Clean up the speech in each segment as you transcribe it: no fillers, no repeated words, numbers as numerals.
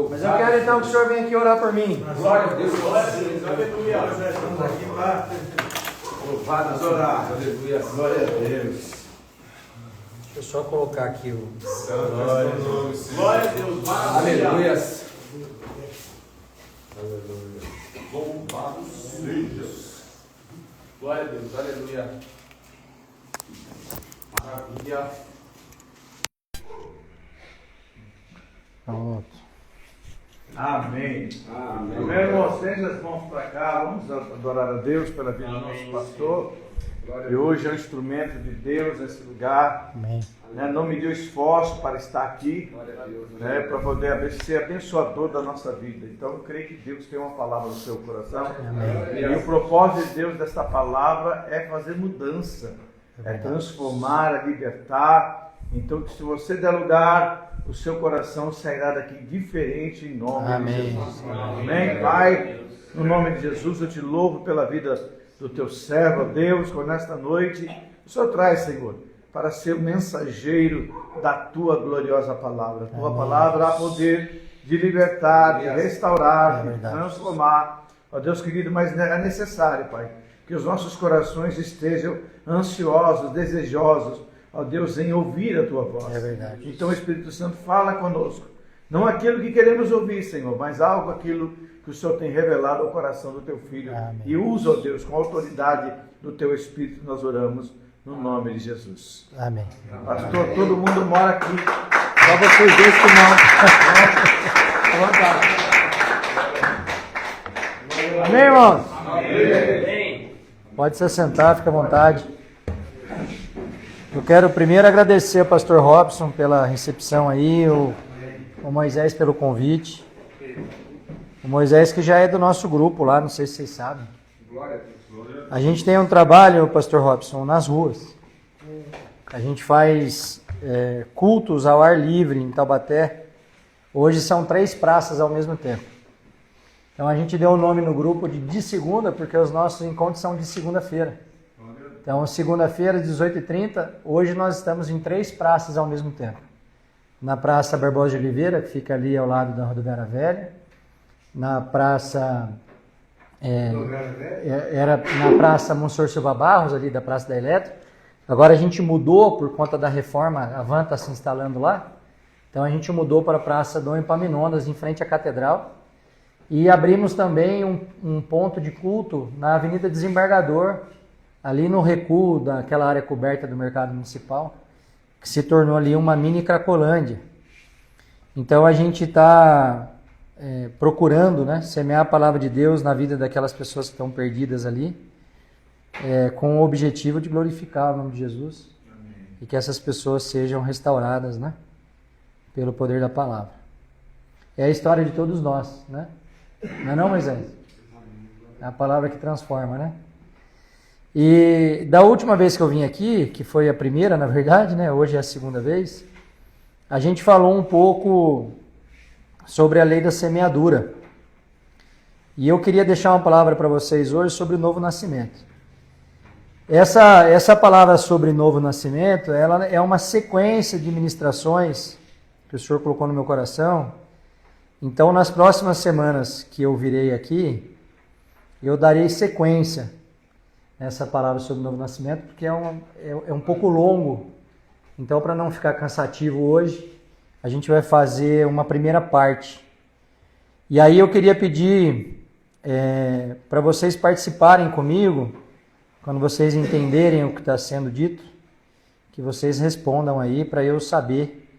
Mas eu quero então que o senhor venha aqui orar por mim. Glória a Deus, aleluia. Louvado, orar, aleluia, glória a Deus. Deixa eu só colocar aqui o. Glória a Deus, Aleluia. Aleluia. Louvado seja. Glória a Deus, aleluia. Maravilha. Pronto. Amém. Amém. Meu irmão, estende as mãos para cá. Vamos adorar a Deus pela vida do nosso pastor. E hoje é um instrumento de Deus nesse lugar. Amém. Não mediu esforço para estar aqui, para poder ser abençoador da nossa vida. Então eu creio que Deus tem uma palavra no seu coração. Amém. E o propósito de Deus dessa palavra é fazer mudança, é transformar, é libertar. Então, se você der lugar, o seu coração sairá daqui diferente em nome Amém. de Jesus. Amém? Pai, no nome de Jesus, eu te louvo pela vida do teu servo, Deus, por nesta noite, o Senhor traz, Senhor, para ser o mensageiro da tua gloriosa palavra. A tua palavra há poder de libertar, de restaurar, de transformar. Ó Deus querido, mas é necessário, Pai, que os nossos corações estejam ansiosos, desejosos, ó Deus, em ouvir a tua voz. É verdade. Então o Espírito Santo fala conosco. Não aquilo que queremos ouvir, Senhor, mas aquilo que o Senhor tem revelado ao coração do teu Filho. Amém. E usa, ó Deus, com a autoridade do teu Espírito, nós oramos no nome de Jesus. Amém. Pastor, todo mundo mora aqui. Só vocês dois que não. Amém, irmãos? Amém. Pode se sentar, fica à vontade. Eu quero primeiro agradecer ao pastor Robson pela recepção aí, o Moisés pelo convite. O Moisés que já é do nosso grupo lá, não sei se vocês sabem. A gente tem um trabalho, pastor Robson, nas ruas. A gente faz cultos ao ar livre em Taubaté. Hoje são 3 praças ao mesmo tempo. Então a gente deu o nome no grupo de segunda, porque os nossos encontros são de segunda-feira. Então segunda-feira, 18h30, hoje nós estamos em 3 praças ao mesmo tempo. Na Praça Barbosa de Oliveira, que fica ali ao lado da Rodoviária Velha. Na Praça... era na Praça Monsenhor Silva Barros, ali da Praça da Eletro. Agora a gente mudou por conta da reforma, a van está se instalando lá. Então a gente mudou para a Praça Dom Epaminondas, em frente à Catedral. E abrimos também um ponto de culto na Avenida Desembargador, ali no recuo daquela área coberta do Mercado Municipal, que se tornou ali uma mini Cracolândia. Então a gente está procurando, né, semear a palavra de Deus na vida daquelas pessoas que estão perdidas ali, com o objetivo de glorificar o nome de Jesus. Amém. E que essas pessoas sejam restauradas, né, pelo poder da palavra. É a história de todos nós, né? Não é não, Moisés? É a palavra que transforma, né? E da última vez que eu vim aqui, que foi a primeira, na verdade, né? Hoje é a segunda vez, a gente falou um pouco sobre a lei da semeadura. E eu queria deixar uma palavra para vocês hoje sobre o novo nascimento. Essa palavra sobre novo nascimento, ela é uma sequência de ministrações que o Senhor colocou no meu coração. Então, nas próximas semanas que eu virei aqui, eu darei sequência nessa palavra sobre o novo nascimento, porque é um pouco longo. Então, para não ficar cansativo hoje, a gente vai fazer uma primeira parte. E aí eu queria pedir para vocês participarem comigo, quando vocês entenderem o que está sendo dito, que vocês respondam aí para eu saber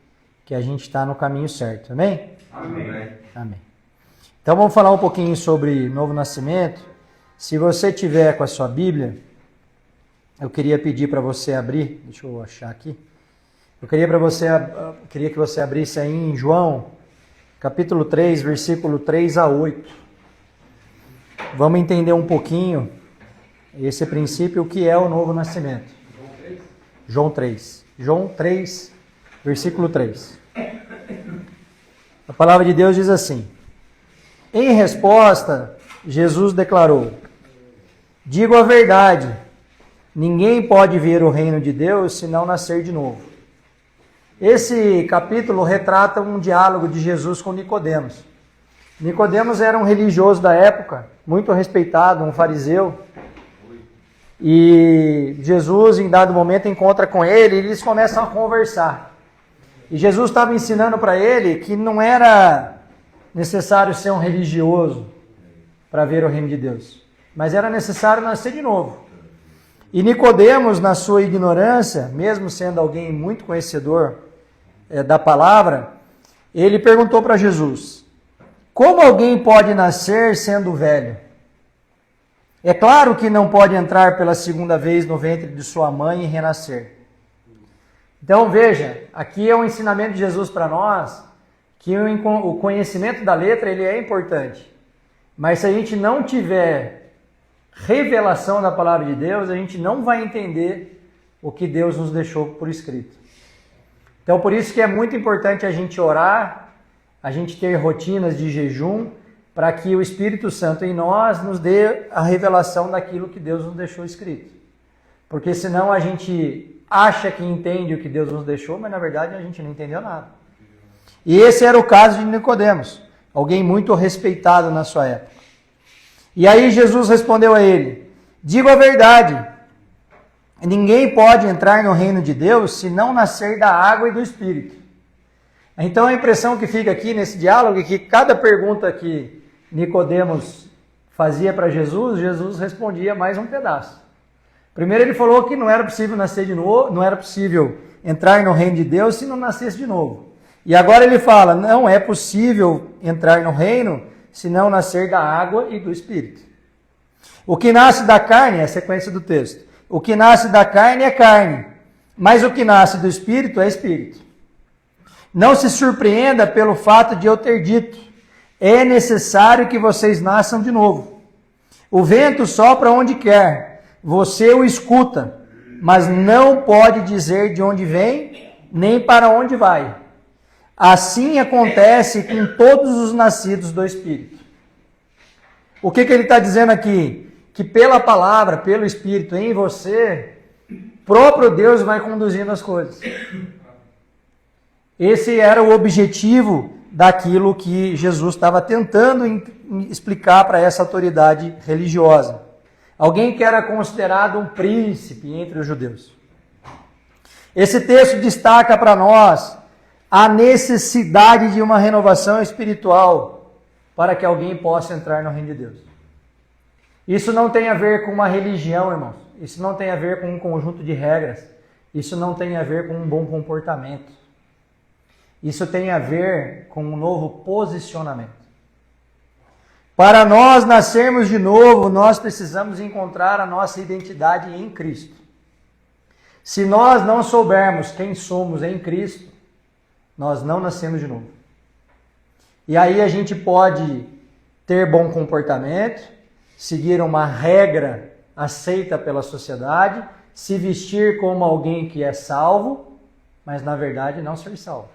que a gente está no caminho certo. Amém? Amém. Amém. Então vamos falar um pouquinho sobre novo nascimento. Se você tiver com a sua Bíblia, eu queria pedir para você abrir, deixa eu achar aqui. Eu queria que você abrisse aí em João, capítulo 3, versículo 3 a 8. Vamos entender um pouquinho esse princípio, o que é o novo nascimento. João 3. João 3, versículo 3. A palavra de Deus diz assim: em resposta, Jesus declarou: digo a verdade, ninguém pode ver o reino de Deus se não nascer de novo. Esse capítulo retrata um diálogo de Jesus com Nicodemos. Nicodemos era um religioso da época, muito respeitado, um fariseu. E Jesus, em dado momento, encontra com ele e eles começam a conversar. E Jesus estava ensinando para ele que não era necessário ser um religioso para ver o reino de Deus, mas era necessário nascer de novo. E Nicodemos, na sua ignorância, mesmo sendo alguém muito conhecedor da palavra, ele perguntou para Jesus: como alguém pode nascer sendo velho? É claro que não pode entrar pela segunda vez no ventre de sua mãe e renascer. Então veja, aqui é um ensinamento de Jesus para nós, que o conhecimento da letra ele é importante. Mas se a gente não tiver revelação da palavra de Deus, a gente não vai entender o que Deus nos deixou por escrito. Então, por isso que é muito importante a gente orar, a gente ter rotinas de jejum, para que o Espírito Santo em nós nos dê a revelação daquilo que Deus nos deixou escrito. Porque senão a gente acha que entende o que Deus nos deixou, mas na verdade a gente não entendeu nada. E esse era o caso de Nicodemos, alguém muito respeitado na sua época. E aí Jesus respondeu a ele: digo a verdade, ninguém pode entrar no reino de Deus se não nascer da água e do Espírito. Então a impressão que fica aqui nesse diálogo é que cada pergunta que Nicodemos fazia para Jesus, Jesus respondia mais um pedaço. Primeiro ele falou que não era possível nascer de novo, não era possível entrar no reino de Deus se não nascesse de novo. E agora ele fala, não é possível entrar no reino se não nascer da água e do Espírito. O que nasce da carne, é a sequência do texto, o que nasce da carne é carne, mas o que nasce do Espírito é Espírito. Não se surpreenda pelo fato de eu ter dito, é necessário que vocês nasçam de novo. O vento sopra onde quer, você o escuta, mas não pode dizer de onde vem, nem para onde vai. Assim acontece com todos os nascidos do Espírito. O que ele está dizendo aqui? Que pela palavra, pelo Espírito em você, próprio Deus vai conduzindo as coisas. Esse era o objetivo daquilo que Jesus estava tentando explicar para essa autoridade religiosa. Alguém que era considerado um príncipe entre os judeus. Esse texto destaca para nós a necessidade de uma renovação espiritual para que alguém possa entrar no reino de Deus. Isso não tem a ver com uma religião, irmãos. Isso não tem a ver com um conjunto de regras. Isso não tem a ver com um bom comportamento. Isso tem a ver com um novo posicionamento. Para nós nascermos de novo, nós precisamos encontrar a nossa identidade em Cristo. Se nós não soubermos quem somos em Cristo, nós não nascemos de novo. E aí a gente pode ter bom comportamento, seguir uma regra aceita pela sociedade, se vestir como alguém que é salvo, mas na verdade não ser salvo.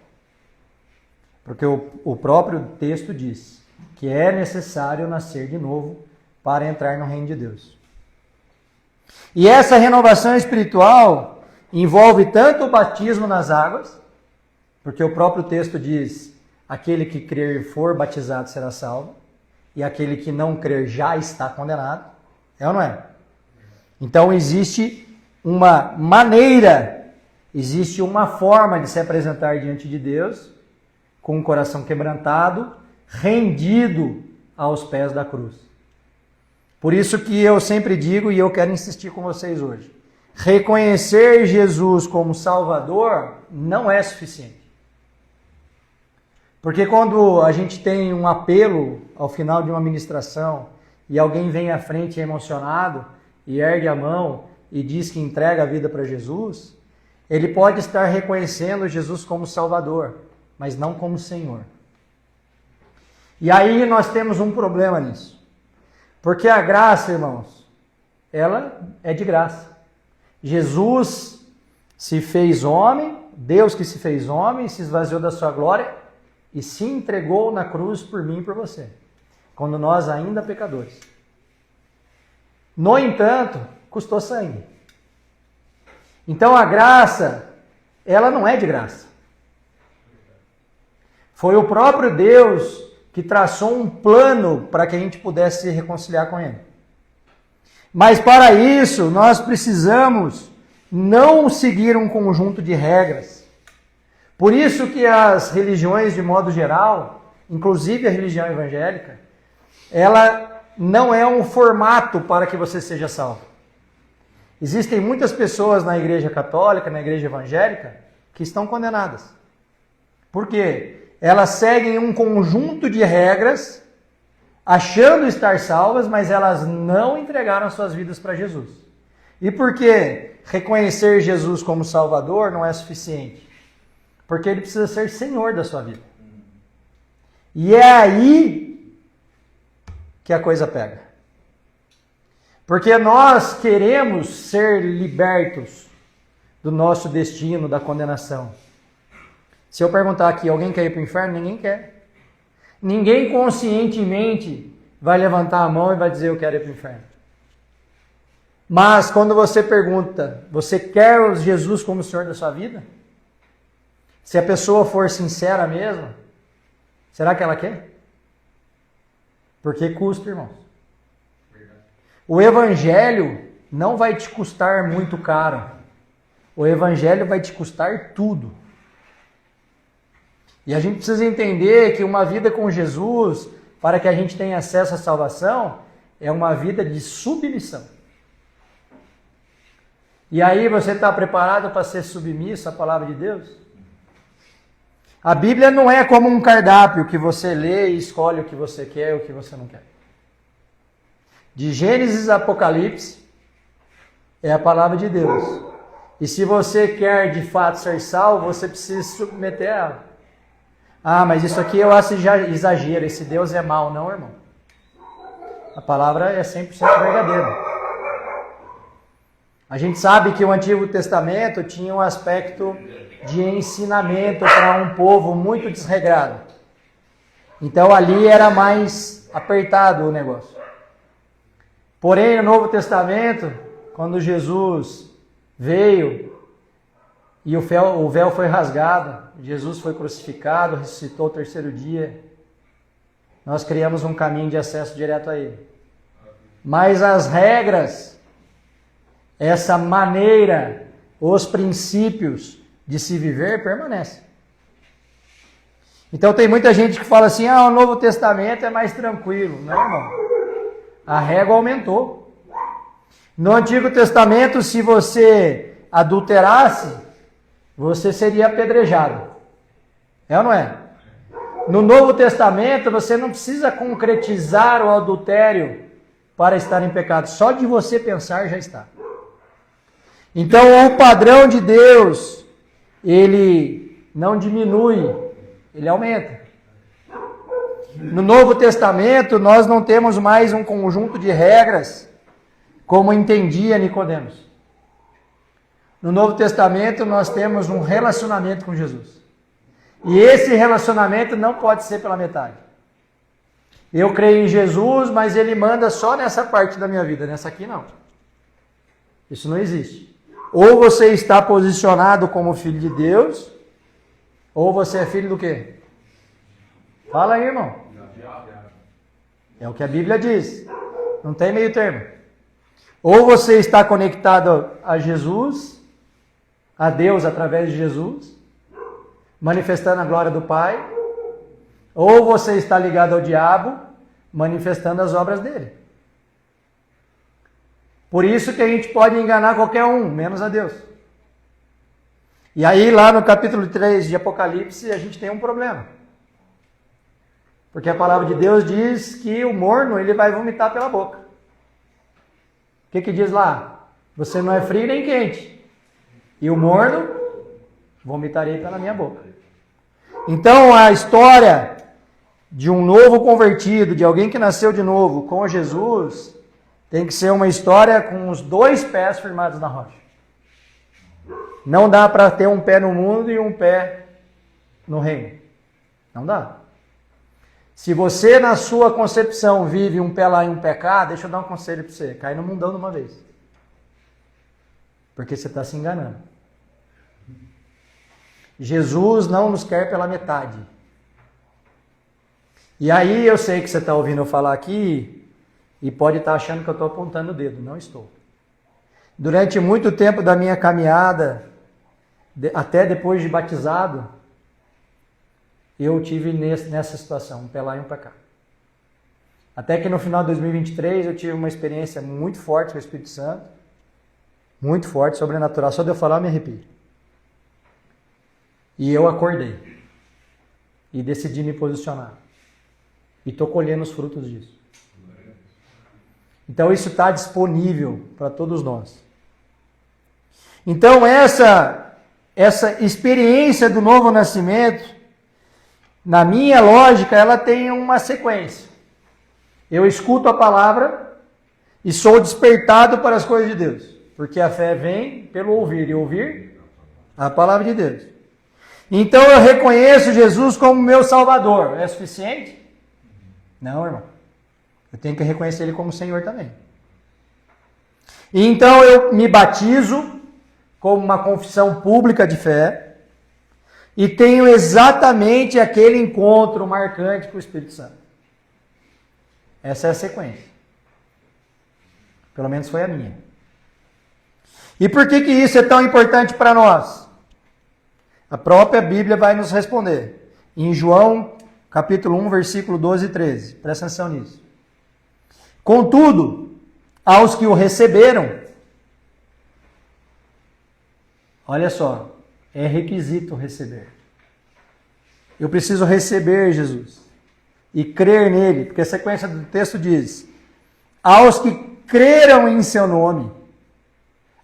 Porque o próprio texto diz que é necessário nascer de novo para entrar no reino de Deus. E essa renovação espiritual envolve tanto o batismo nas águas, porque o próprio texto diz, aquele que crer e for batizado será salvo, e aquele que não crer já está condenado. É ou não é? Então existe uma maneira, existe uma forma de se apresentar diante de Deus, com o coração quebrantado, rendido aos pés da cruz. Por isso que eu sempre digo, e eu quero insistir com vocês hoje, reconhecer Jesus como Salvador não é suficiente. Porque quando a gente tem um apelo ao final de uma ministração e alguém vem à frente emocionado e ergue a mão e diz que entrega a vida para Jesus, ele pode estar reconhecendo Jesus como Salvador, mas não como Senhor. E aí nós temos um problema nisso. Porque a graça, irmãos, ela é de graça. Jesus se fez homem, Deus que se fez homem, se esvaziou da sua glória e se entregou na cruz por mim e por você, quando nós ainda pecadores. No entanto, custou sangue. Então a graça, ela não é de graça. Foi o próprio Deus que traçou um plano para que a gente pudesse se reconciliar com Ele. Mas para isso, nós precisamos não seguir um conjunto de regras. Por isso que as religiões, de modo geral, inclusive a religião evangélica, ela não é um formato para que você seja salvo. Existem muitas pessoas na igreja católica, na igreja evangélica, que estão condenadas. Por quê? Elas seguem um conjunto de regras, achando estar salvas, mas elas não entregaram suas vidas para Jesus. E por que reconhecer Jesus como Salvador não é suficiente? Porque Ele precisa ser Senhor da sua vida. E é aí que a coisa pega. Porque nós queremos ser libertos do nosso destino, da condenação. Se eu perguntar aqui, alguém quer ir para o inferno? Ninguém quer. Ninguém conscientemente vai levantar a mão e vai dizer eu quero ir para o inferno. Mas quando você pergunta, você quer Jesus como Senhor da sua vida? Se a pessoa for sincera mesmo, será que ela quer? Porque custa, irmãos. O Evangelho não vai te custar muito caro. O Evangelho vai te custar tudo. E a gente precisa entender que uma vida com Jesus, para que a gente tenha acesso à salvação, é uma vida de submissão. E aí você está preparado para ser submisso à palavra de Deus? A Bíblia não é como um cardápio que você lê e escolhe o que você quer e o que você não quer. De Gênesis a Apocalipse é a palavra de Deus. E se você quer de fato ser salvo, você precisa se submeter a ela. Ah, mas isso aqui eu acho exagero, esse Deus é mau. Não, irmão. A palavra é 100% verdadeira. A gente sabe que o Antigo Testamento tinha um aspecto de ensinamento para um povo muito desregrado. Então ali era mais apertado o negócio. Porém, no Novo Testamento, quando Jesus veio e o véu foi rasgado, Jesus foi crucificado, ressuscitou ao terceiro dia, nós criamos um caminho de acesso direto a Ele. Mas as regras, essa maneira, os princípios de se viver permanecem. Então tem muita gente que fala assim, o Novo Testamento é mais tranquilo. Não, irmão. A régua aumentou. No Antigo Testamento, se você adulterasse, você seria apedrejado. É ou não é? No Novo Testamento, você não precisa concretizar o adultério para estar em pecado. Só de você pensar já está. Então, o padrão de Deus, ele não diminui, ele aumenta. No Novo Testamento, nós não temos mais um conjunto de regras, como entendia Nicodemos. No Novo Testamento, nós temos um relacionamento com Jesus. E esse relacionamento não pode ser pela metade. Eu creio em Jesus, mas Ele manda só nessa parte da minha vida, nessa aqui não. Isso não existe. Ou você está posicionado como filho de Deus, ou você é filho do quê? Fala aí, irmão. É o que a Bíblia diz. Não tem meio termo. Ou você está conectado a Jesus, a Deus através de Jesus, manifestando a glória do Pai, ou você está ligado ao diabo, manifestando as obras dele. Por isso que a gente pode enganar qualquer um, menos a Deus. E aí lá no capítulo 3 de Apocalipse a gente tem um problema. Porque a palavra de Deus diz que o morno ele vai vomitar pela boca. O que diz lá? Você não é frio nem quente. E o morno, vomitarei pela minha boca. Então a história de um novo convertido, de alguém que nasceu de novo com Jesus, tem que ser uma história com os dois pés firmados na rocha. Não dá para ter um pé no mundo e um pé no reino. Não dá. Se você, na sua concepção, vive um pé lá e um pé cá, deixa eu dar um conselho para você. Cai no mundão de uma vez. Porque você está se enganando. Jesus não nos quer pela metade. E aí eu sei que você está ouvindo eu falar aqui e pode estar achando que eu estou apontando o dedo. Não estou. Durante muito tempo da minha caminhada, até depois de batizado, eu tive nessa situação, um pé lá e um pé cá. Até que no final de 2023 eu tive uma experiência muito forte com o Espírito Santo, muito forte, sobrenatural. Só de eu falar eu me arrepio. E eu acordei e decidi me posicionar. E estou colhendo os frutos disso. Então isso está disponível para todos nós. Então essa experiência do novo nascimento, na minha lógica, ela tem uma sequência. Eu escuto a palavra e sou despertado para as coisas de Deus. Porque a fé vem pelo ouvir e ouvir a palavra de Deus. Então eu reconheço Jesus como meu Salvador. É suficiente? Não, irmão. Eu tenho que reconhecer Ele como Senhor também. E então eu me batizo como uma confissão pública de fé e tenho exatamente aquele encontro marcante com o Espírito Santo. Essa é a sequência. Pelo menos foi a minha. E por que isso é tão importante para nós? A própria Bíblia vai nos responder. Em João, capítulo 1, versículo 12 e 13. Presta atenção nisso. Contudo, aos que o receberam, olha só, é requisito receber. Eu preciso receber Jesus e crer nele, porque a sequência do texto diz: aos que creram em seu nome,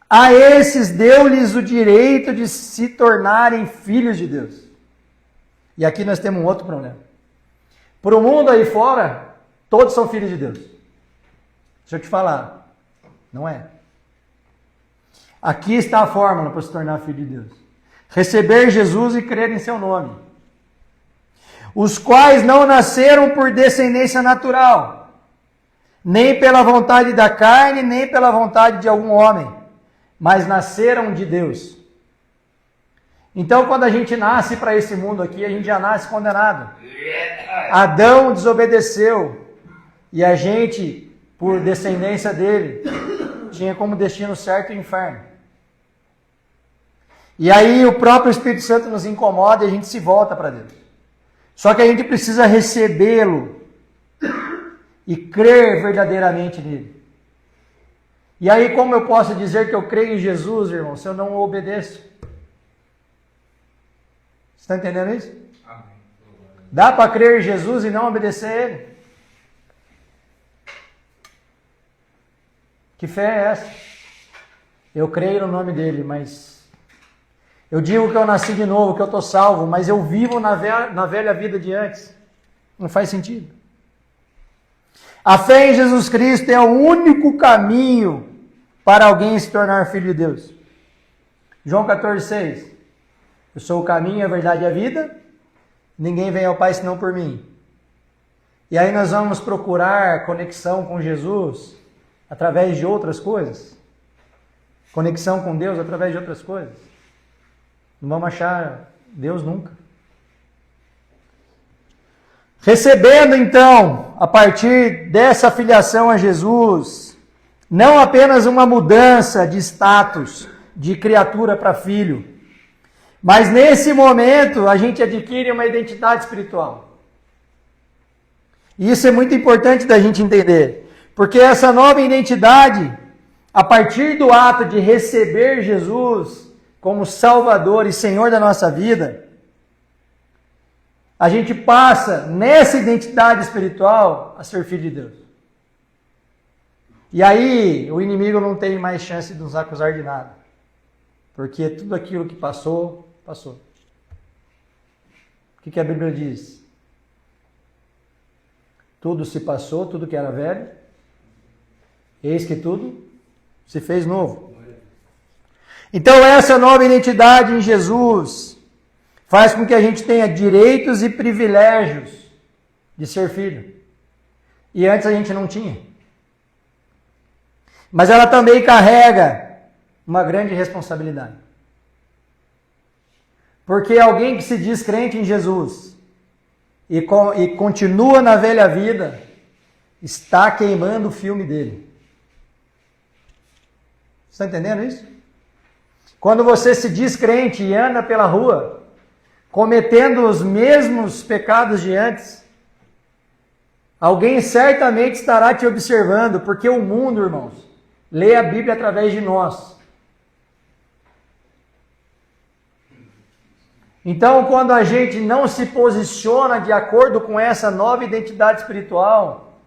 a esses deu-lhes o direito de se tornarem filhos de Deus. E aqui nós temos um outro problema. Para o mundo aí fora, todos são filhos de Deus. Deixa eu te falar, não é. Aqui está a fórmula para se tornar filho de Deus. Receber Jesus e crer em seu nome. Os quais não nasceram por descendência natural, nem pela vontade da carne, nem pela vontade de algum homem, mas nasceram de Deus. Então, quando a gente nasce para esse mundo aqui, a gente já nasce condenado. Adão desobedeceu e a gente, por descendência dele, tinha como destino certo o inferno. E aí o próprio Espírito Santo nos incomoda e a gente se volta para Deus. Só que a gente precisa recebê-lo e crer verdadeiramente nele. E aí como eu posso dizer que eu creio em Jesus, irmão, se eu não o obedeço? Você está entendendo isso? Amém. Dá para crer em Jesus e não obedecer a ele? Que fé é essa? Eu creio no nome dele, mas eu digo que eu nasci de novo, que eu estou salvo, mas eu vivo na velha vida de antes. Não faz sentido. A fé em Jesus Cristo é o único caminho para alguém se tornar filho de Deus. João 14,6. Eu sou o caminho, a verdade e a vida. Ninguém vem ao Pai senão por mim. E aí nós vamos procurar conexão com Jesus através de outras coisas. Conexão com Deus através de outras coisas. Não vamos achar Deus nunca. Recebendo então, a partir dessa filiação a Jesus, não apenas uma mudança de status de criatura para filho, mas nesse momento a gente adquire uma identidade espiritual. E isso é muito importante da gente entender, porque essa nova identidade, a partir do ato de receber Jesus como Salvador e Senhor da nossa vida, a gente passa nessa identidade espiritual a ser filho de Deus. E aí o inimigo não tem mais chance de nos acusar de nada, porque tudo aquilo que passou, passou. O que a Bíblia diz? Tudo se passou, tudo que era velho, eis que tudo se fez novo. Então essa nova identidade em Jesus faz com que a gente tenha direitos e privilégios de ser filho. E antes a gente não tinha. Mas ela também carrega uma grande responsabilidade. Porque alguém que se diz crente em Jesus e continua na velha vida, está queimando o filme dele. Você está entendendo isso? Quando você se diz crente e anda pela rua, cometendo os mesmos pecados de antes, alguém certamente estará te observando, porque o mundo, irmãos, lê a Bíblia através de nós. Então, quando a gente não se posiciona de acordo com essa nova identidade espiritual,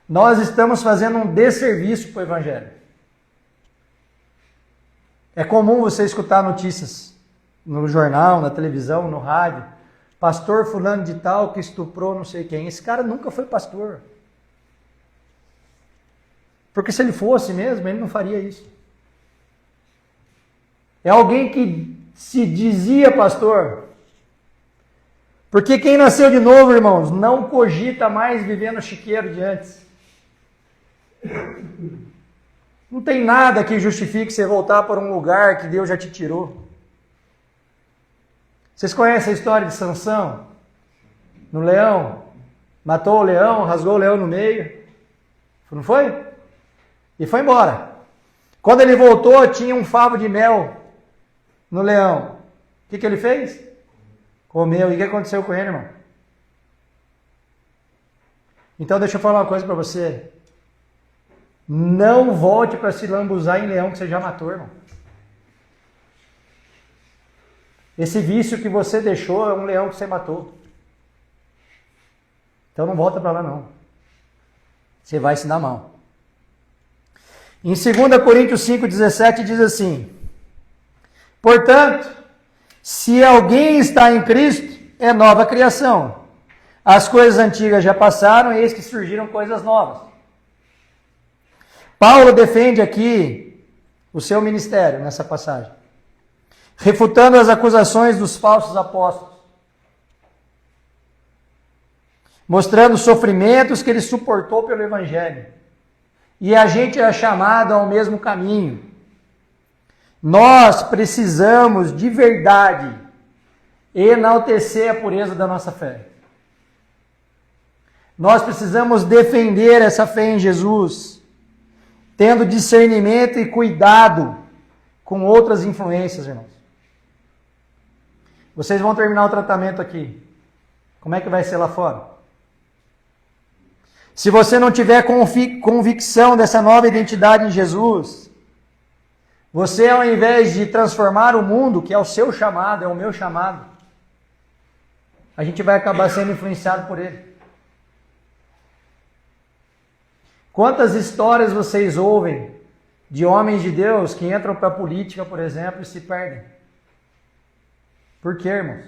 nós estamos fazendo um desserviço para o Evangelho. É comum você escutar notícias no jornal, na televisão, no rádio. Pastor fulano de tal que estuprou não sei quem. Esse cara nunca foi pastor. Porque se ele fosse mesmo, ele não faria isso. É alguém que se dizia pastor. Porque quem nasceu de novo, irmãos, não cogita mais viver no chiqueiro de antes. Não tem nada que justifique você voltar para um lugar que Deus já te tirou. Vocês conhecem a história de Sansão? No leão? Matou o leão, rasgou o leão no meio. Não foi? E foi embora. Quando ele voltou, tinha um favo de mel no leão. O que ele fez? Comeu. E o que aconteceu com ele, irmão? Então deixa eu falar uma coisa para você. Não volte para se lambuzar em leão que você já matou, irmão. Esse vício que você deixou é um leão que você matou. Então não volta para lá não. Você vai se dar mal. Em 2 Coríntios 5,17 diz assim: portanto, se alguém está em Cristo, é nova criação. As coisas antigas já passaram, e eis que surgiram coisas novas. Paulo defende aqui o seu ministério nessa passagem, refutando as acusações dos falsos apóstolos, mostrando os sofrimentos que ele suportou pelo Evangelho. E a gente é chamado ao mesmo caminho. Nós precisamos de verdade enaltecer a pureza da nossa fé. Nós precisamos defender essa fé em Jesus, tendo discernimento e cuidado com outras influências, irmãos. Vocês vão terminar o tratamento aqui. Como é que vai ser lá fora? Se você não tiver convicção dessa nova identidade em Jesus, você, ao invés de transformar o mundo, que é o seu chamado, é o meu chamado, a gente vai acabar sendo influenciado por ele. Quantas histórias vocês ouvem de homens de Deus que entram para a política, por exemplo, e se perdem? Por quê, irmãos?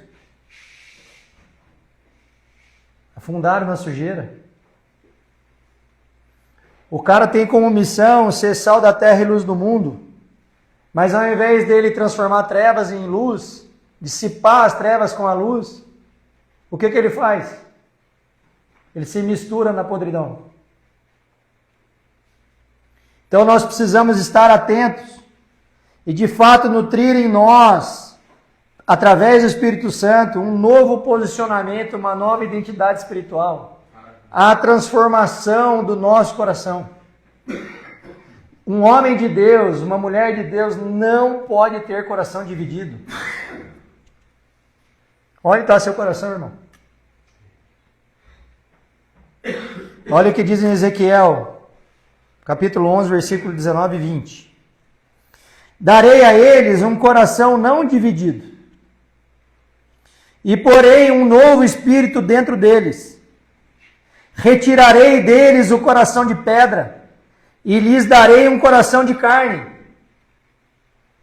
Afundaram na sujeira. O cara tem como missão ser sal da terra e luz do mundo, mas ao invés dele transformar trevas em luz, dissipar as trevas com a luz, o que ele faz? Ele se mistura na podridão. Então nós precisamos estar atentos e de fato nutrir em nós, através do Espírito Santo, um novo posicionamento, uma nova identidade espiritual. A transformação do nosso coração. Um homem de Deus, uma mulher de Deus não pode ter coração dividido. Onde está seu coração, irmão? Olha o que diz em Ezequiel, capítulo 11, versículo 19 e 20. Darei a eles um coração não dividido, e porei um novo espírito dentro deles. Retirarei deles o coração de pedra, e lhes darei um coração de carne.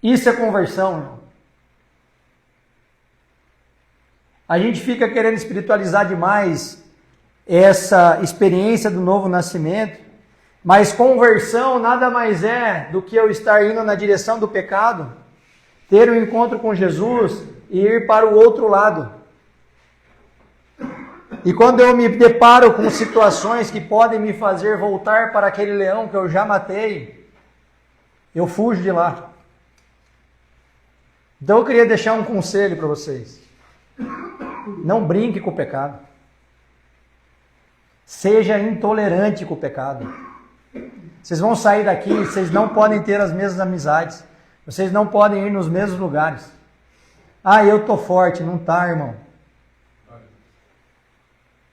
Isso é conversão, irmão. A gente fica querendo espiritualizar demais essa experiência do novo nascimento, mas conversão nada mais é do que eu estar indo na direção do pecado, ter um encontro com Jesus e ir para o outro lado. E quando eu me deparo com situações que podem me fazer voltar para aquele leão que eu já matei, eu fujo de lá. Então eu queria deixar um conselho para vocês. Não brinque com o pecado. Seja intolerante com o pecado. Vocês vão sair daqui, vocês não podem ter as mesmas amizades. Vocês não podem ir nos mesmos lugares. Ah, eu tô forte. Não tá, irmão.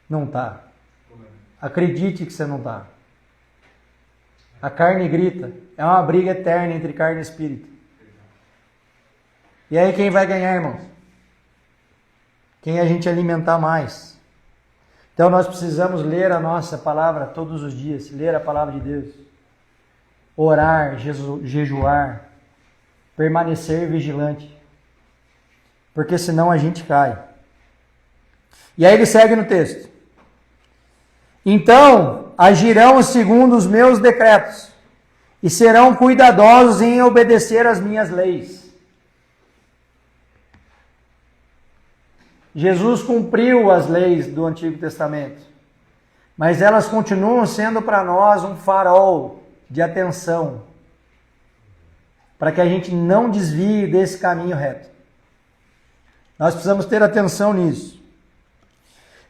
Não tá. Acredite que você não tá. A carne grita. É uma briga eterna entre carne e espírito. E aí quem vai ganhar, irmãos? Quem a gente alimentar mais. Então nós precisamos ler a nossa palavra todos os dias. Ler a palavra de Deus. Orar, jejuar. Permanecer vigilante. Porque senão a gente cai. E aí ele segue no texto. Então, agirão segundo os meus decretos, e serão cuidadosos em obedecer às minhas leis. Jesus cumpriu as leis do Antigo Testamento, mas elas continuam sendo para nós um farol de atenção, para que a gente não desvie desse caminho reto. Nós precisamos ter atenção nisso.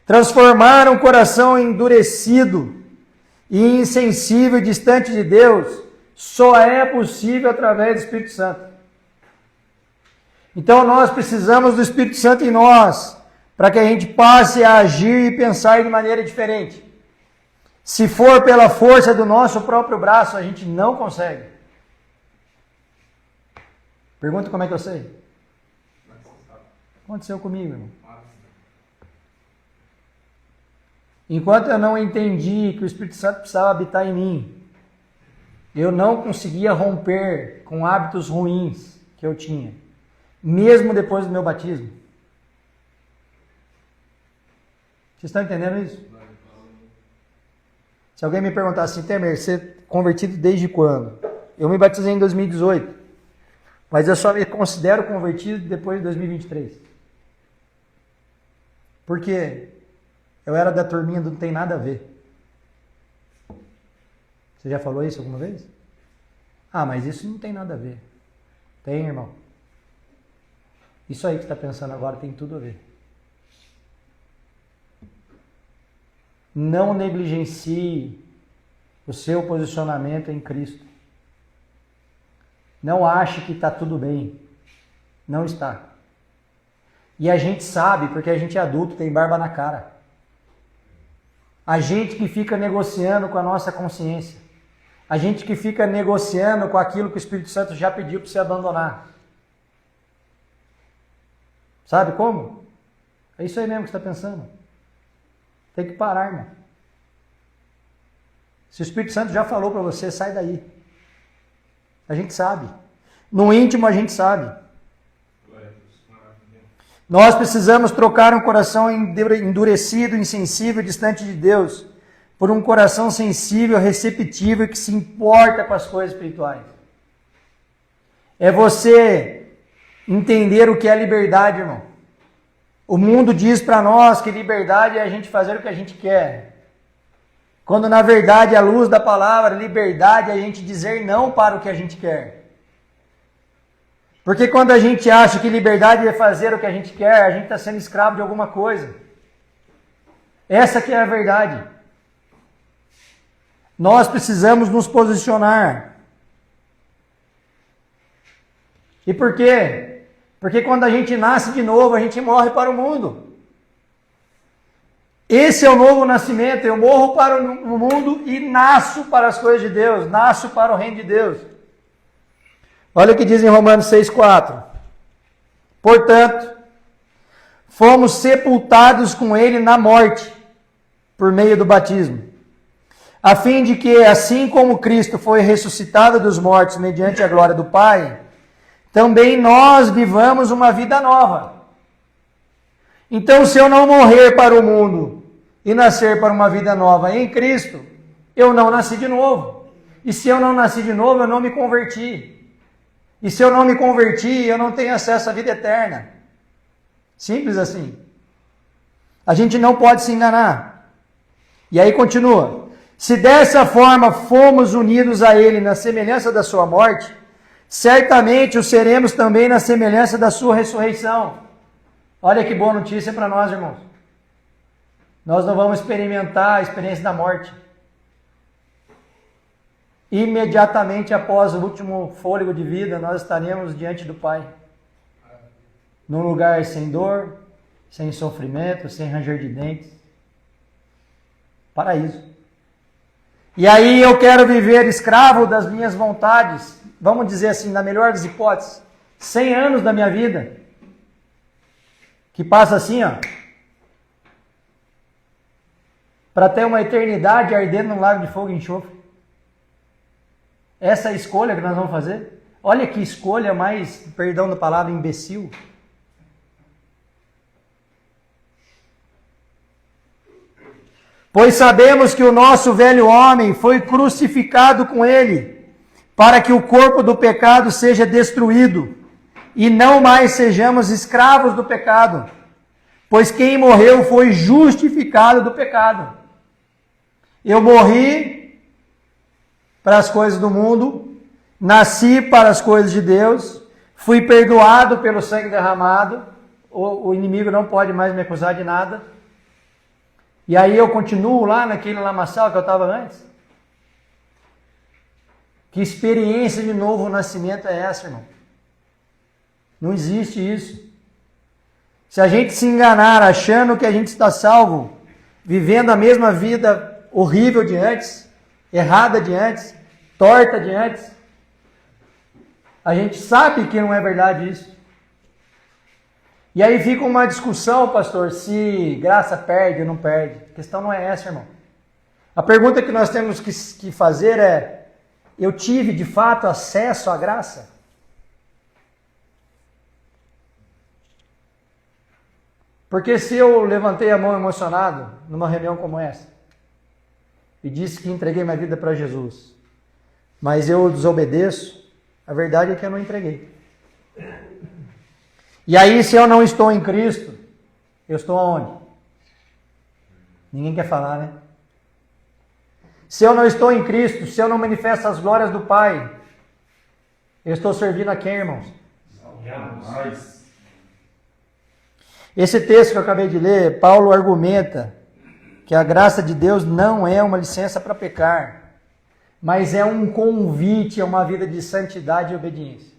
Transformar um coração endurecido e insensível, distante de Deus, só é possível através do Espírito Santo. Então nós precisamos do Espírito Santo em nós, para que a gente passe a agir e pensar de maneira diferente. Se for pela força do nosso próprio braço, a gente não consegue. Pergunta como é que eu sei? Aconteceu comigo, irmão. Enquanto eu não entendi que o Espírito Santo precisava habitar em mim, eu não conseguia romper com hábitos ruins que eu tinha, mesmo depois do meu batismo. Vocês estão entendendo isso? Se alguém me perguntar assim, Temer, você é convertido desde quando? Eu me batizei em 2018, mas eu só me considero convertido depois de 2023. Por quê? Eu era da turminha do não tem nada a ver. Você já falou isso alguma vez? Ah, mas isso não tem nada a ver. Tem, irmão. Isso aí que você está pensando agora tem tudo a ver. Não negligencie o seu posicionamento em Cristo. Não ache que está tudo bem. Não está. E a gente sabe, porque a gente é adulto, tem barba na cara. A gente que fica negociando com a nossa consciência. A gente que fica negociando com aquilo que o Espírito Santo já pediu para você abandonar. Sabe como? É isso aí mesmo que você está pensando. Tem que parar, irmão. Se o Espírito Santo já falou para você, sai daí. A gente sabe. No íntimo a gente sabe. Nós precisamos trocar um coração endurecido, insensível, distante de Deus, por um coração sensível, receptivo e que se importa com as coisas espirituais. É você entender o que é liberdade, irmão. O mundo diz para nós que liberdade é a gente fazer o que a gente quer. Quando na verdade, à luz da palavra, liberdade é a gente dizer não para o que a gente quer. Porque quando a gente acha que liberdade é fazer o que a gente quer, a gente está sendo escravo de alguma coisa. Essa que é a verdade. Nós precisamos nos posicionar. E por quê? Porque quando a gente nasce de novo, a gente morre para o mundo. Esse é o novo nascimento. Eu morro para o mundo e nasço para as coisas de Deus. Nasço para o reino de Deus. Olha o que diz em Romanos 6,4. Portanto, fomos sepultados com ele na morte, por meio do batismo, a fim de que, assim como Cristo foi ressuscitado dos mortos mediante a glória do Pai, também nós vivamos uma vida nova. Então, se eu não morrer para o mundo e nascer para uma vida nova em Cristo, eu não nasci de novo. E se eu não nasci de novo, eu não me converti. E se eu não me converti, eu não tenho acesso à vida eterna. Simples assim. A gente não pode se enganar. E aí continua. Se dessa forma fomos unidos a Ele na semelhança da sua morte, certamente o seremos também na semelhança da sua ressurreição. Olha que boa notícia para nós, irmãos. Nós não vamos experimentar a experiência da morte. Imediatamente após o último fôlego de vida, nós estaremos diante do Pai. Num lugar sem dor, sem sofrimento, sem ranger de dentes. Paraíso. E aí eu quero viver escravo das minhas vontades, vamos dizer assim, na melhor das hipóteses, 100 anos da minha vida, que passa assim, ó, para ter uma eternidade ardendo num lago de fogo e enxofre. Essa é a escolha que nós vamos fazer? Olha que escolha mais, perdão da palavra, imbecil. Pois sabemos que o nosso velho homem foi crucificado com ele, para que o corpo do pecado seja destruído, e não mais sejamos escravos do pecado, Pois quem morreu foi justificado do pecado. Eu morri para as coisas do mundo, nasci para as coisas de Deus, fui perdoado pelo sangue derramado, o inimigo não pode mais me acusar de nada. E aí eu continuo lá naquele lamaçal que eu estava antes. Que experiência de novo nascimento é essa, irmão? Não existe isso. Se a gente se enganar achando que a gente está salvo, vivendo a mesma vida horrível de antes, errada de antes, torta de antes, a gente sabe que não é verdade isso. E aí fica uma discussão, pastor, se graça perde ou não perde. A questão não é essa, irmão. A pergunta que nós temos que fazer é: eu tive de fato acesso à graça? Porque se eu levantei a mão emocionado numa reunião como essa e disse que entreguei minha vida para Jesus, mas eu desobedeço, a verdade é que eu não entreguei. E aí, se eu não estou em Cristo, eu estou aonde? Ninguém quer falar, né? Se eu não estou em Cristo, se eu não manifesto as glórias do Pai, eu estou servindo a quem, irmãos? Esse texto que eu acabei de ler, Paulo argumenta que a graça de Deus não é uma licença para pecar, mas é um convite a uma vida de santidade e obediência.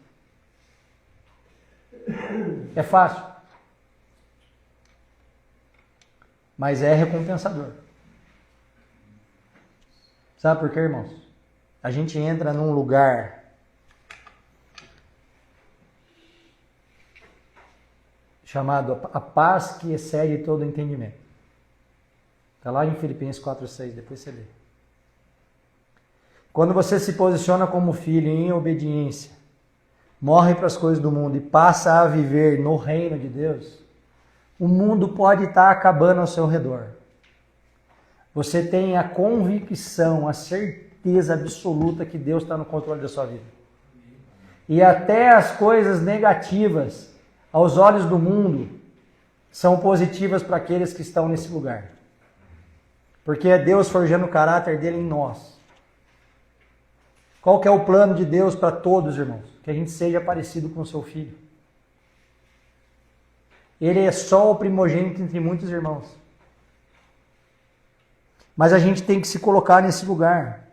É fácil, mas é recompensador. Sabe por quê, irmãos? A gente entra num lugar chamado a paz que excede todo entendimento. Está lá em Filipenses 4,6, depois você lê. Quando você se posiciona como filho em obediência, morre para as coisas do mundo e passa a viver no reino de Deus, o mundo pode estar acabando ao seu redor. Você tem a convicção, a certeza absoluta que Deus está no controle da sua vida. E até as coisas negativas, aos olhos do mundo, são positivas para aqueles que estão nesse lugar. Porque é Deus forjando o caráter dele em nós. Qual que é o plano de Deus para todos, irmãos? Que a gente seja parecido com o seu filho. Ele é só o primogênito entre muitos irmãos. Mas a gente tem que se colocar nesse lugar.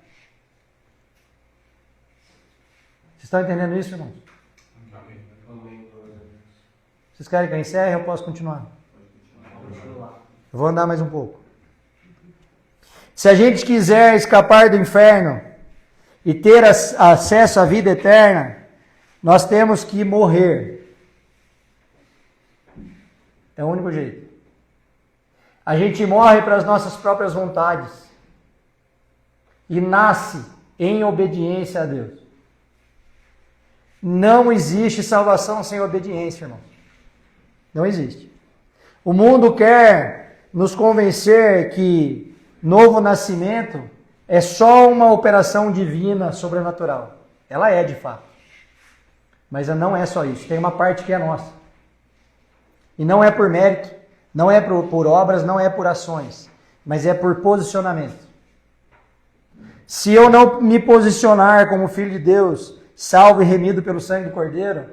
Vocês estão entendendo isso, irmãos? Vocês querem que eu encerre ou eu posso continuar? Eu vou andar mais um pouco. Se a gente quiser escapar do inferno e ter acesso à vida eterna, nós temos que morrer. É o único jeito. A gente morre para as nossas próprias vontades e nasce em obediência a Deus. Não existe salvação sem obediência, irmão. Não existe. O mundo quer nos convencer que novo nascimento é só uma operação divina, sobrenatural. Ela é, de fato. Mas não é só isso. Tem uma parte que é nossa. E não é por mérito, não é por obras, não é por ações, mas é por posicionamento. Se eu não me posicionar como filho de Deus, salvo e remido pelo sangue do Cordeiro,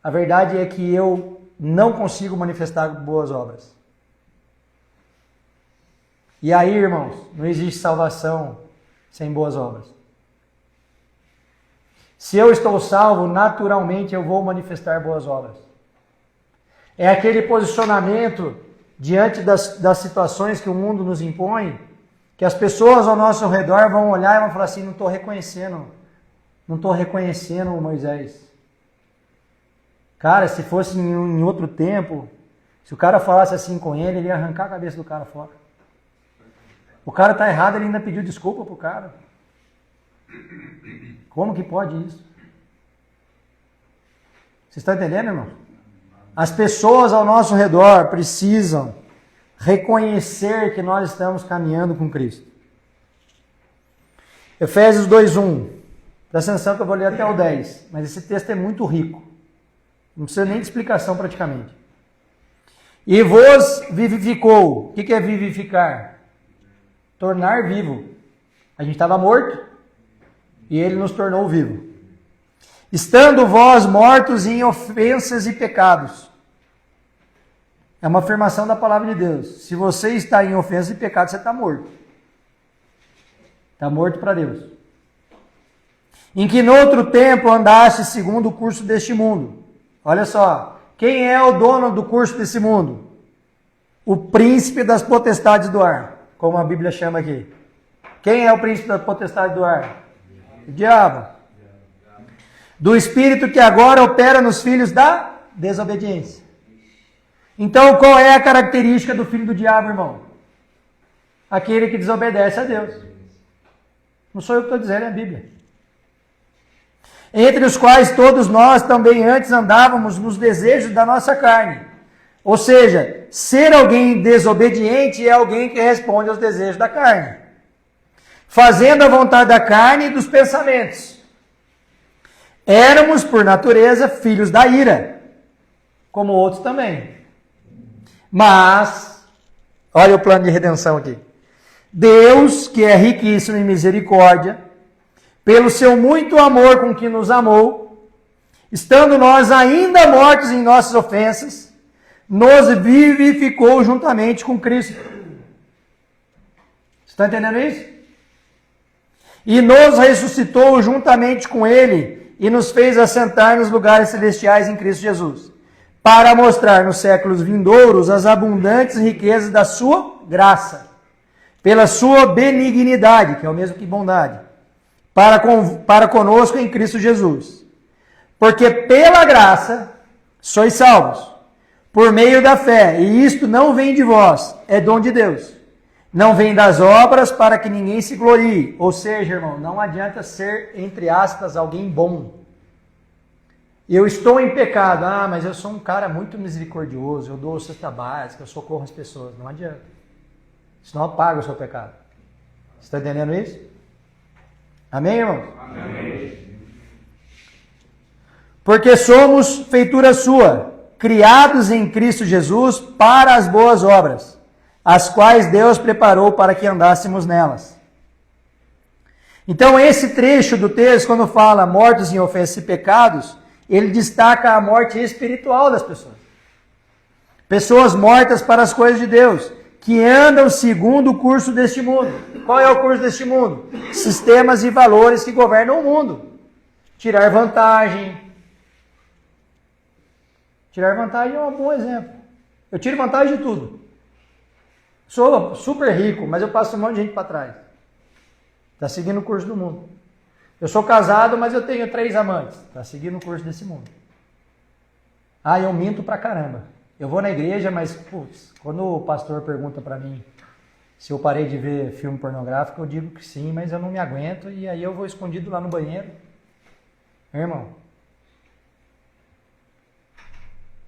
a verdade é que eu não consigo manifestar boas obras. E aí, irmãos, não existe salvação sem boas obras. Se eu estou salvo, naturalmente eu vou manifestar boas obras. É aquele posicionamento diante das situações que o mundo nos impõe, que as pessoas ao nosso redor vão olhar e vão falar assim: não estou reconhecendo o Moisés. Cara, se fosse em outro tempo, se o cara falasse assim com ele, ele ia arrancar a cabeça do cara fora. O cara está errado, ele ainda pediu desculpa pro cara. Como que pode isso? Vocês estão entendendo, irmão? As pessoas ao nosso redor precisam reconhecer que nós estamos caminhando com Cristo. Efésios 2:1. Presta atenção que eu vou ler até o 10, mas esse texto é muito rico. Não precisa nem de explicação praticamente. E vos vivificou. O que é vivificar? Tornar vivo. A gente estava morto e ele nos tornou vivo. Estando vós mortos em ofensas e pecados. É uma afirmação da palavra de Deus. Se você está em ofensas e pecados, você está morto. Está morto para Deus. Em que noutro tempo andaste segundo o curso deste mundo. Olha só. Quem é o dono do curso desse mundo? O príncipe das potestades do ar. Como a Bíblia chama aqui. Quem é o príncipe da potestade do ar? O diabo. Do espírito que agora opera nos filhos da desobediência. Então, qual é a característica do filho do diabo, irmão? Aquele que desobedece a Deus. Não sou eu que estou dizendo, é a Bíblia. Entre os quais todos nós também antes andávamos nos desejos da nossa carne. Ou seja, ser alguém desobediente é alguém que responde aos desejos da carne. Fazendo a vontade da carne e dos pensamentos. Éramos, por natureza, filhos da ira, como outros também. Mas, olha o plano de redenção aqui. Deus, que é riquíssimo em misericórdia, pelo seu muito amor com que nos amou, estando nós ainda mortos em nossas ofensas, nos vivificou juntamente com Cristo. Você está entendendo isso? E nos ressuscitou juntamente com Ele e nos fez assentar nos lugares celestiais em Cristo Jesus, para mostrar nos séculos vindouros as abundantes riquezas da sua graça, pela sua benignidade, que é o mesmo que bondade, para conosco em Cristo Jesus. Porque pela graça sois salvos, por meio da fé, e isto não vem de vós, é dom de Deus. Não vem das obras para que ninguém se glorie. Ou seja, irmão, não adianta ser, entre aspas, alguém bom. Eu estou em pecado. Ah, mas eu sou um cara muito misericordioso, eu dou cesta básica, eu socorro as pessoas. Não adianta. Isso não apaga o seu pecado. Você está entendendo isso? Amém, irmão? Amém. Porque somos feitura sua, criados em Cristo Jesus para as boas obras, as quais Deus preparou para que andássemos nelas. Então, esse trecho do texto, quando fala mortos em ofensas e pecados, ele destaca a morte espiritual das pessoas. Pessoas mortas para as coisas de Deus, que andam segundo o curso deste mundo. Qual é o curso deste mundo? Sistemas e valores que governam o mundo. Tirar vantagem. Tirar vantagem é um bom exemplo. Eu tiro vantagem de tudo. Sou super rico, mas eu passo um monte de gente para trás. Está seguindo o curso do mundo. Eu sou casado, mas eu tenho 3 amantes. Está seguindo o curso desse mundo. Ah, eu minto pra caramba. Eu vou na igreja, mas putz, quando o pastor pergunta para mim se eu parei de ver filme pornográfico, eu digo que sim, mas eu não me aguento e aí eu vou escondido lá no banheiro. Irmão,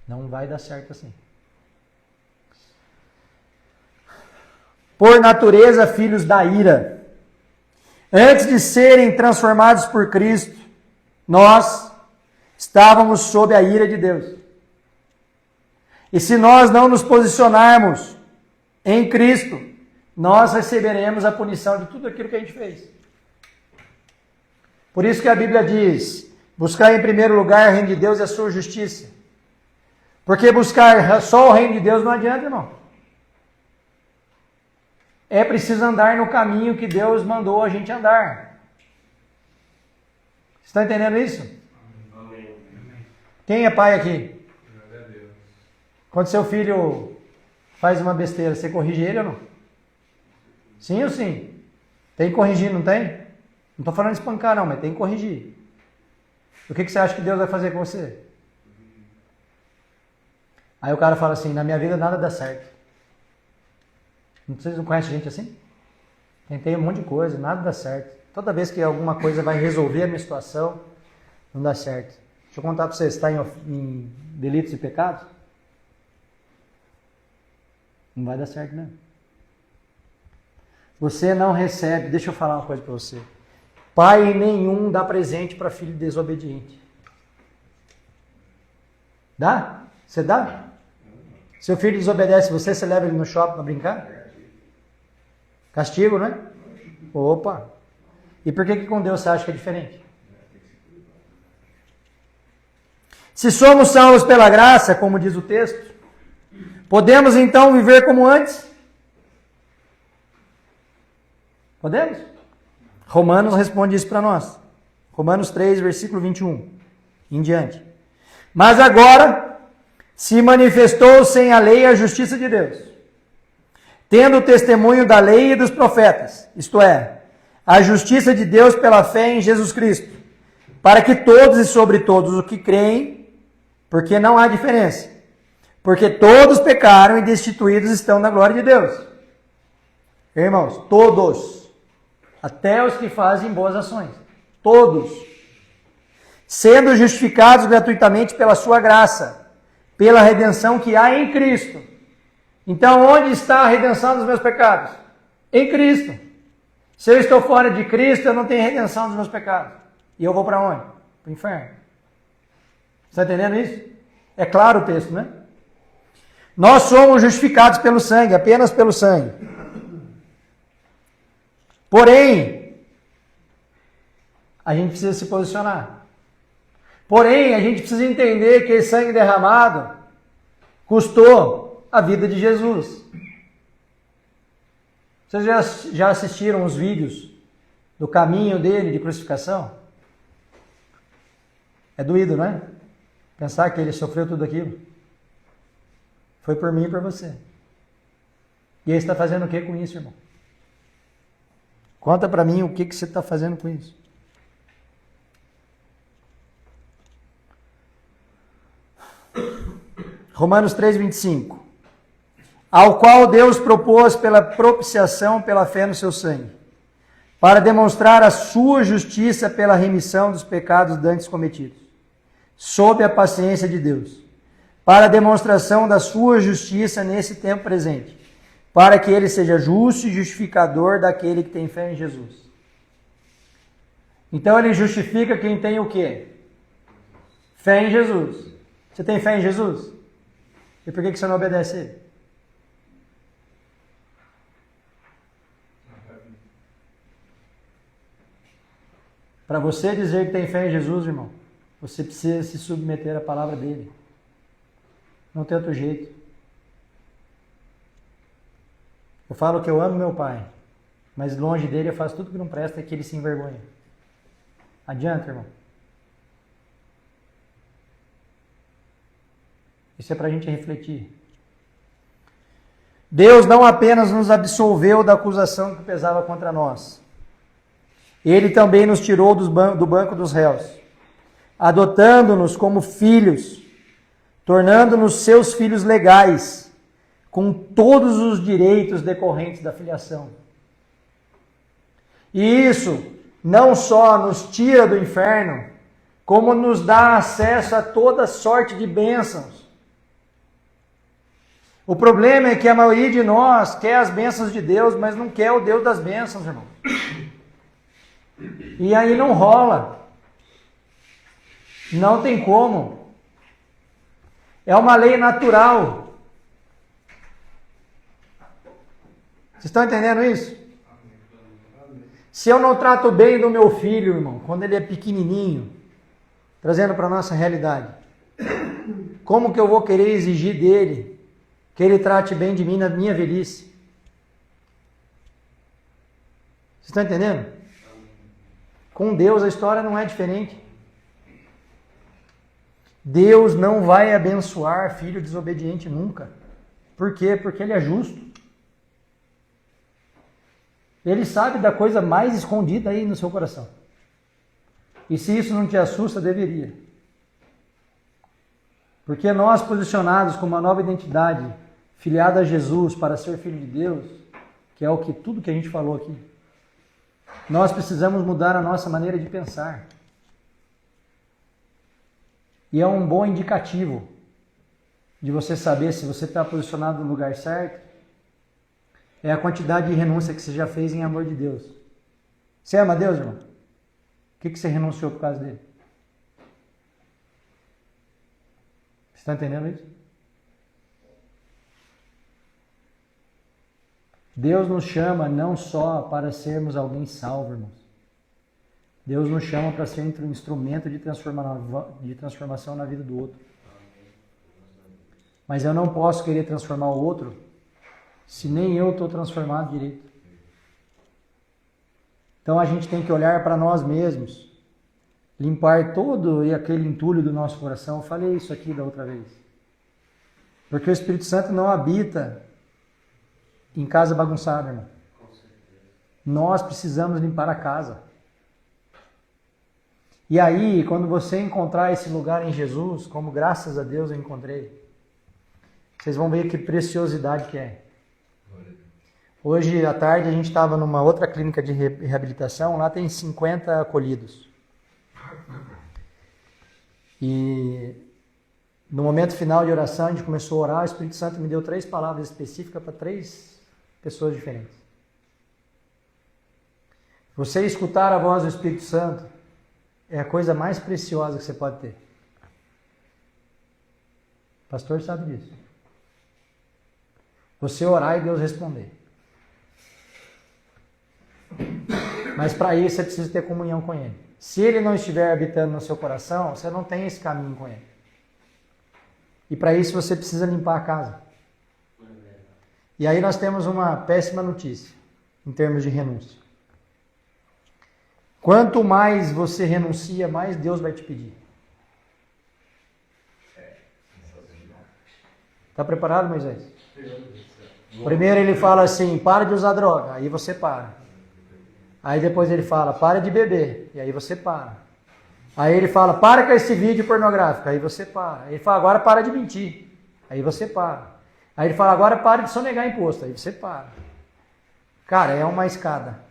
não vai dar certo assim. Por natureza, filhos da ira. Antes de serem transformados por Cristo, nós estávamos sob a ira de Deus. E se nós não nos posicionarmos em Cristo, nós receberemos a punição de tudo aquilo que a gente fez. Por isso que a Bíblia diz, buscar em primeiro lugar o reino de Deus e a sua justiça. Porque buscar só o reino de Deus não adianta, irmão. É preciso andar no caminho que Deus mandou a gente andar. Você está entendendo isso? Amém. Quem é pai aqui? Quando seu filho faz uma besteira, você corrige ele ou não? Sim ou sim? Tem que corrigir, não tem? Não estou falando de espancar não, mas tem que corrigir. O que você acha que Deus vai fazer com você? Aí o cara fala assim, na minha vida nada dá certo. Vocês não conhecem gente assim? Tentei um monte de coisa, nada dá certo. Toda vez que alguma coisa vai resolver a minha situação, não dá certo. Deixa eu contar para vocês, está em delitos e pecados? Não vai dar certo, né? Você não recebe, deixa eu falar uma coisa para você. Pai nenhum dá presente para filho desobediente. Dá? Você dá? Seu filho desobedece você leva ele no shopping para brincar? Castigo, né? Opa! E por que com Deus você acha que é diferente? Se somos salvos pela graça, como diz o texto, podemos então viver como antes? Podemos? Romanos responde isso para nós. Romanos 3, versículo 21 em diante. Mas agora se manifestou sem a lei a justiça de Deus, tendo o testemunho da lei e dos profetas, isto é, a justiça de Deus pela fé em Jesus Cristo, para que todos e sobre todos os que creem, porque não há diferença, porque todos pecaram e destituídos estão da glória de Deus. Irmãos, todos, até os que fazem boas ações, todos, sendo justificados gratuitamente pela sua graça, pela redenção que há em Cristo. Então, onde está a redenção dos meus pecados? Em Cristo. Se eu estou fora de Cristo, eu não tenho redenção dos meus pecados. E eu vou para onde? Para o inferno. Está entendendo isso? É claro o texto, né? Nós somos justificados pelo sangue, apenas pelo sangue. Porém, a gente precisa se posicionar. Porém, a gente precisa entender que esse sangue derramado custou a vida de Jesus. Vocês já assistiram os vídeos do caminho dele de crucificação? É doído, não é? Pensar que ele sofreu tudo aquilo. Foi por mim e por você. E aí você está fazendo o que com isso, irmão? Conta para mim o que você está fazendo com isso. Romanos 3,25. Ao qual Deus propôs pela propiciação pela fé no seu sangue, para demonstrar a sua justiça pela remissão dos pecados dantes cometidos, sob a paciência de Deus, para a demonstração da sua justiça nesse tempo presente, para que ele seja justo e justificador daquele que tem fé em Jesus. Então ele justifica quem tem o quê? Fé em Jesus. Você tem fé em Jesus? E por que você não obedece a ele? Para você dizer que tem fé em Jesus, irmão, você precisa se submeter à palavra dele. Não tem outro jeito. Eu falo que eu amo meu pai, mas longe dele eu faço tudo que não presta e que ele se envergonha. Adianta, irmão? Isso é para a gente refletir. Deus não apenas nos absolveu da acusação que pesava contra nós, Ele também nos tirou do banco dos réus, adotando-nos como filhos, tornando-nos seus filhos legais, com todos os direitos decorrentes da filiação. E isso não só nos tira do inferno, como nos dá acesso a toda sorte de bênçãos. O problema é que a maioria de nós quer as bênçãos de Deus, mas não quer o Deus das bênçãos, irmão. E aí não rola. Não tem como. É uma lei natural. Vocês estão entendendo isso? Se eu não trato bem do meu filho, irmão, quando ele é pequenininho, trazendo para a nossa realidade, como que eu vou querer exigir dele que ele trate bem de mim na minha velhice? Vocês estão entendendo? Com Deus a história não é diferente. Deus não vai abençoar filho desobediente nunca. Por quê? Porque Ele é justo. Ele sabe da coisa mais escondida aí no seu coração. E se isso não te assusta, deveria. Porque nós, posicionados com uma nova identidade, filiada a Jesus para ser filho de Deus, que é tudo que a gente falou aqui, nós precisamos mudar a nossa maneira de pensar. E é um bom indicativo de você saber se você está posicionado no lugar certo, é a quantidade de renúncia que você já fez em amor de Deus. Você ama Deus, irmão? O que você renunciou por causa dele? Você está entendendo isso? Deus nos chama não só para sermos alguém salvo, irmãos. Deus nos chama para ser um instrumento de transformação na vida do outro. Mas eu não posso querer transformar o outro se nem eu estou transformado direito. Então a gente tem que olhar para nós mesmos, limpar todo aquele entulho do nosso coração. Eu falei isso aqui da outra vez. Porque o Espírito Santo não habita em casa bagunçada, irmão. Nós precisamos limpar a casa. E aí, quando você encontrar esse lugar em Jesus, como graças a Deus eu encontrei, vocês vão ver que preciosidade que é. Hoje à tarde a gente estava numa outra clínica de reabilitação, lá tem 50 acolhidos. E no momento final de oração a gente começou a orar, o Espírito Santo me deu 3 palavras específicas para 3 pessoas diferentes. Você escutar a voz do Espírito Santo é a coisa mais preciosa que você pode ter. O pastor sabe disso. Você orar e Deus responder. Mas para isso você precisa ter comunhão com Ele. Se Ele não estiver habitando no seu coração, você não tem esse caminho com Ele. E para isso você precisa limpar a casa. E aí nós temos uma péssima notícia em termos de renúncia. Quanto mais você renuncia, mais Deus vai te pedir. Está preparado, Moisés? Primeiro ele fala assim, para de usar droga, aí você para. Aí depois ele fala, para de beber, e aí você para. Aí ele fala, para com esse vídeo pornográfico, aí você para. Aí ele fala, agora para de mentir, aí você para. Aí ele fala, agora para de sonegar imposto, aí você para. Cara, é uma escada.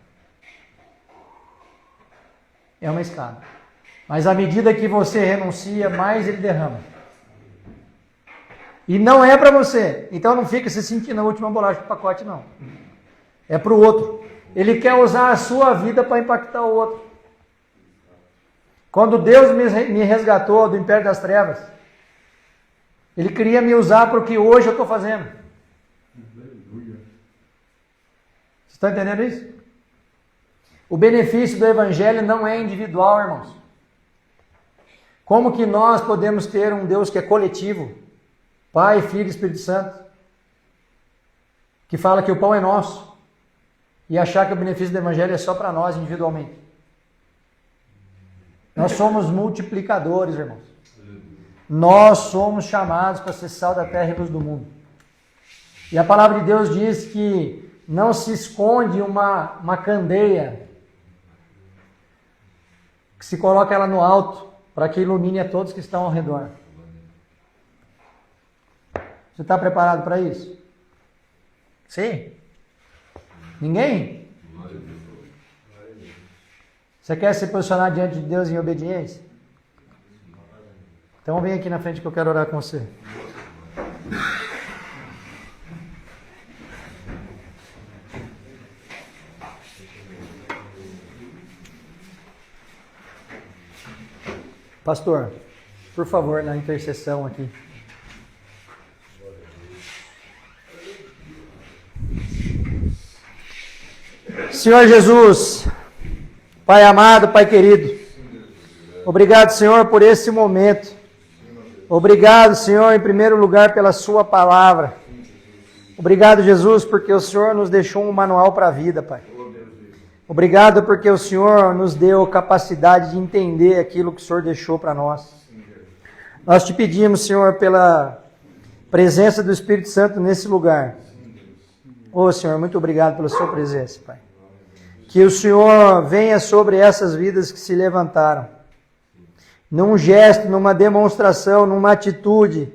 É uma escada. Mas à medida que você renuncia, mais ele derrama. E não é para você. Então não fica se sentindo a última bolacha do pacote, não. É para o outro. Ele quer usar a sua vida para impactar o outro. Quando Deus me resgatou do império das trevas, Ele queria me usar para o que hoje eu estou fazendo. Vocês estão entendendo isso? O benefício do Evangelho não é individual, irmãos. Como que nós podemos ter um Deus que é coletivo? Pai, Filho e Espírito Santo. Que fala que o pão é nosso. E achar que o benefício do Evangelho é só para nós individualmente. Nós somos multiplicadores, irmãos. Nós somos chamados para ser sal da terra e luz do mundo. E a palavra de Deus diz que não se esconde uma candeia, que se coloca ela no alto, para que ilumine a todos que estão ao redor. Você está preparado para isso? Sim? Ninguém? Você quer se posicionar diante de Deus em obediência? Então vem aqui na frente que eu quero orar com você. Pastor, por favor, na intercessão aqui. Senhor Jesus, Pai amado, Pai querido, obrigado, Senhor, por esse momento. Obrigado, Senhor, em primeiro lugar, pela sua palavra. Obrigado, Jesus, porque o Senhor nos deixou um manual para a vida, Pai. Obrigado porque o Senhor nos deu capacidade de entender aquilo que o Senhor deixou para nós. Nós te pedimos, Senhor, pela presença do Espírito Santo nesse lugar. Ô, Senhor, muito obrigado pela sua presença, Pai. Que o Senhor venha sobre essas vidas que se levantaram. Num gesto, numa demonstração, numa atitude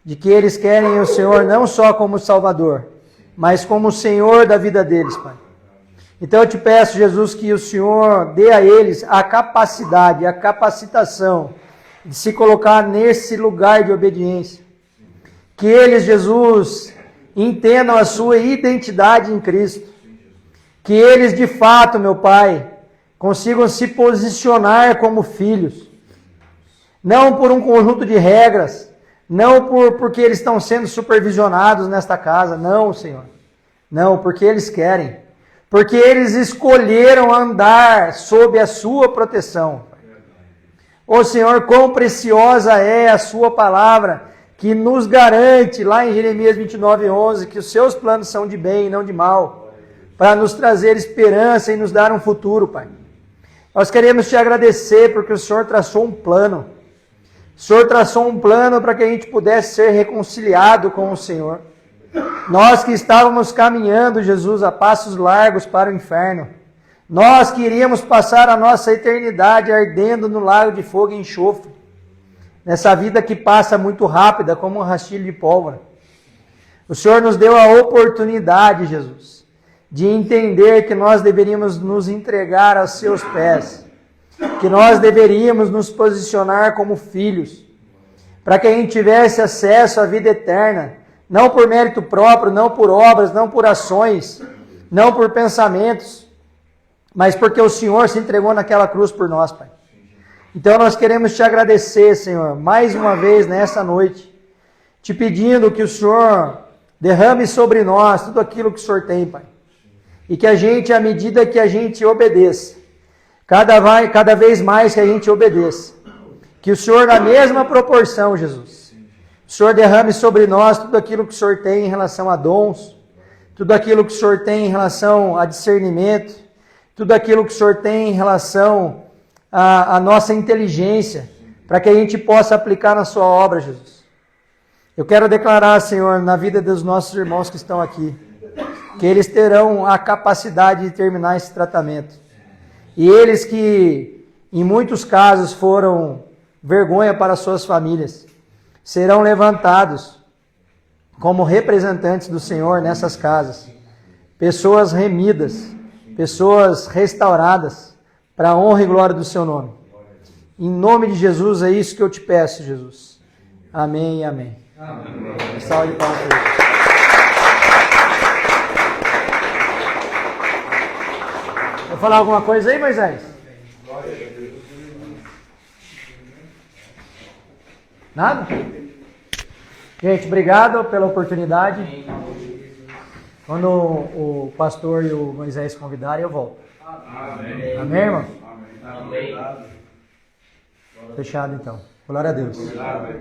de que eles querem o Senhor não só como Salvador, mas como Senhor da vida deles, Pai. Então eu te peço, Jesus, que o Senhor dê a eles a capacidade, a capacitação de se colocar nesse lugar de obediência. Que eles, Jesus, entendam a sua identidade em Cristo. Que eles, de fato, meu Pai, consigam se posicionar como filhos. Não por um conjunto de regras, não porque eles estão sendo supervisionados nesta casa, não, Senhor. Não, porque eles querem. Porque eles escolheram andar sob a sua proteção. Ô Senhor, quão preciosa é a sua palavra, que nos garante, lá em Jeremias 29:11, que os seus planos são de bem e não de mal, para nos trazer esperança e nos dar um futuro, Pai. Nós queremos te agradecer porque o Senhor traçou um plano. O Senhor traçou um plano para que a gente pudesse ser reconciliado com o Senhor. Nós que estávamos caminhando, Jesus, a passos largos para o inferno. Nós que iríamos passar a nossa eternidade ardendo no lago de fogo e enxofre. Nessa vida que passa muito rápida, como um rastilho de pólvora. O Senhor nos deu a oportunidade, Jesus, de entender que nós deveríamos nos entregar aos seus pés. Que nós deveríamos nos posicionar como filhos. Para que a gente tivesse acesso à vida eterna. Não por mérito próprio, não por obras, não por ações, não por pensamentos, mas porque o Senhor se entregou naquela cruz por nós, Pai. Então nós queremos te agradecer, Senhor, mais uma vez nessa noite, te pedindo que o Senhor derrame sobre nós tudo aquilo que o Senhor tem, Pai. E que a gente, à medida que a gente obedeça, cada vez mais que a gente obedeça, que o Senhor, na mesma proporção, Jesus, o Senhor derrame sobre nós tudo aquilo que o Senhor tem em relação a dons, tudo aquilo que o Senhor tem em relação a discernimento, tudo aquilo que o Senhor tem em relação à nossa inteligência, para que a gente possa aplicar na sua obra, Jesus. Eu quero declarar, Senhor, na vida dos nossos irmãos que estão aqui, que eles terão a capacidade de terminar esse tratamento. E eles que, em muitos casos, foram vergonha para suas famílias, serão levantados como representantes do Senhor nessas casas. Pessoas remidas, pessoas restauradas para a honra e glória do seu nome. Em nome de Jesus, é isso que eu te peço, Jesus. Amém e amém. Amém. Salve de palmas. Vai falar alguma coisa aí, Moisés? Nada? Gente, obrigado pela oportunidade. Quando o pastor e o Moisés convidarem, eu volto. Amém. Amém, irmão? Amém. Fechado, então. Glória a Deus. Amém.